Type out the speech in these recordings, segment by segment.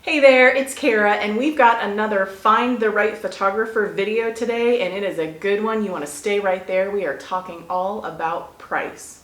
Hey there, it's Kara, and we've got another Find the Right Photographer video today, and it is a good one. You want to stay right there. We are talking all about price.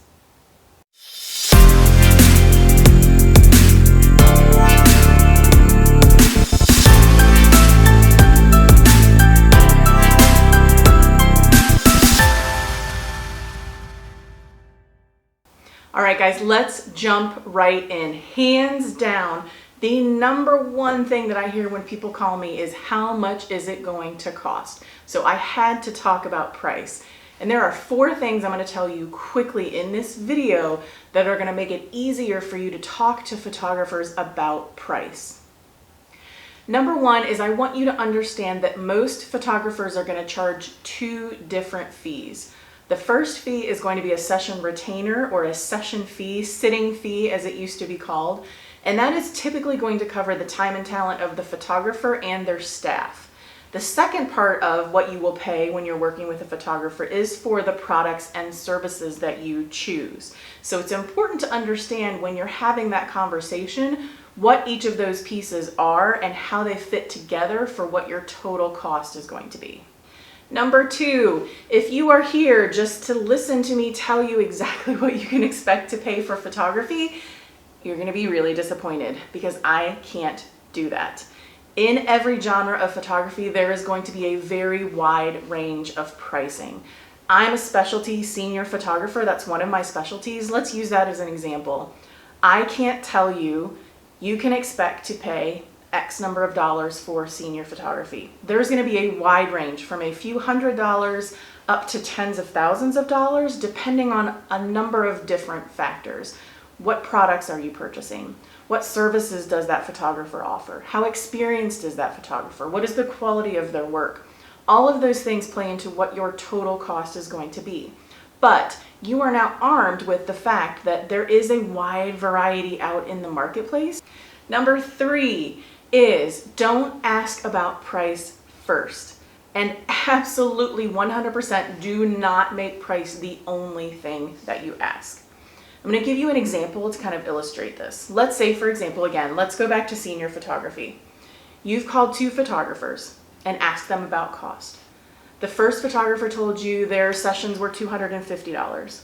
All right, guys, let's jump right in. Hands down, the number one thing that I hear when people call me is how much is it going to cost? So I had to talk about price. And there are 4 things I'm going to tell you quickly in this video that are going to make it easier for you to talk to photographers about price. Number 1 is I want you to understand that most photographers are going to charge 2 different fees. The first fee is going to be a session retainer or a session fee, sitting fee as it used to be called. And that is typically going to cover the time and talent of the photographer and their staff. The second part of what you will pay when you're working with a photographer is for the products and services that you choose. So it's important to understand when you're having that conversation what each of those pieces are and how they fit together for what your total cost is going to be. Number 2, if you are here just to listen to me tell you exactly what you can expect to pay for photography, you're going to be really disappointed because I can't do that. In every genre of photography, there is going to be a very wide range of pricing. I'm a specialty senior photographer. That's one of my specialties. Let's use that as an example. I can't tell you, you can expect to pay X number of dollars for senior photography. There's going to be a wide range from a few $100s up to tens of thousands of dollars, depending on a number of different factors. What products are you purchasing? What services does that photographer offer? How experienced is that photographer? What is the quality of their work? All of those things play into what your total cost is going to be. But you are now armed with the fact that there is a wide variety out in the marketplace. Number 3 is don't ask about price first. And absolutely 100% do not make price the only thing that you ask. I'm going to give you an example to kind of illustrate this. Let's say, for example, again, let's go back to senior photography. You've called 2 photographers and asked them about cost. The first photographer told you their sessions were $250.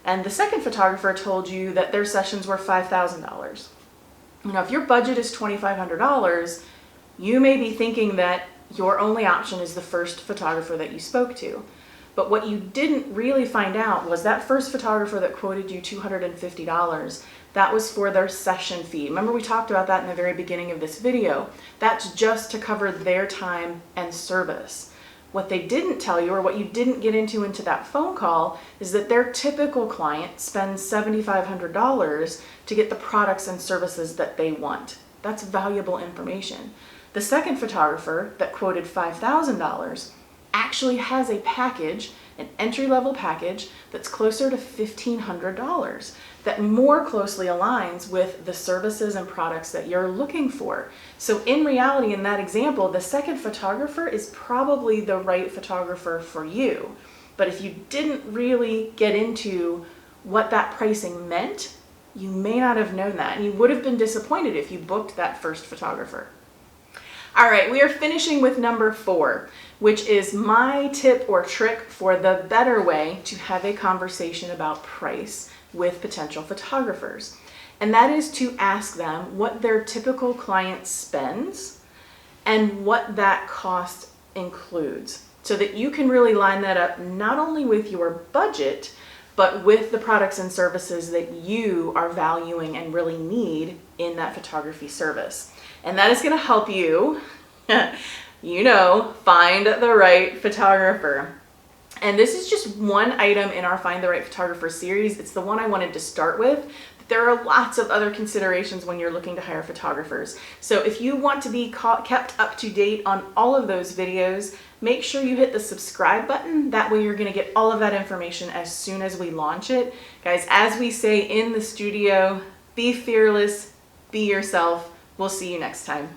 And the second photographer told you that their sessions were $5,000. Now, if your budget is $2,500, you may be thinking that your only option is the first photographer that you spoke to. But what you didn't really find out was that first photographer that quoted you $250, that was for their session fee. Remember, we talked about that in the very beginning of this video. That's just to cover their time and service. What they didn't tell you, or what you didn't get into that phone call, is that their typical client spends $7,500 to get the products and services that they want. That's valuable information. The second photographer that quoted $5,000 actually has a package, an entry-level package, that's closer to $1,500, that more closely aligns with the services and products that you're looking for. So in reality, in that example, the second photographer is probably the right photographer for you. But if you didn't really get into what that pricing meant, you may not have known that, and you would have been disappointed if you booked that first photographer. All right, we are finishing with number 4, which is my tip or trick for the better way to have a conversation about price with potential photographers. And that is to ask them what their typical client spends and what that cost includes, so that you can really line that up not only with your budget, but with the products and services that you are valuing and really need in that photography service. And that is going to help you, find the right photographer. And this is just one item in our Find the Right Photographer series. It's the one I wanted to start with. There are lots of other considerations when you're looking to hire photographers. So if you want to be kept up to date on all of those videos, make sure you hit the subscribe button. That way you're going to get all of that information as soon as we launch it. Guys, as we say in the studio, be fearless, be yourself. We'll see you next time.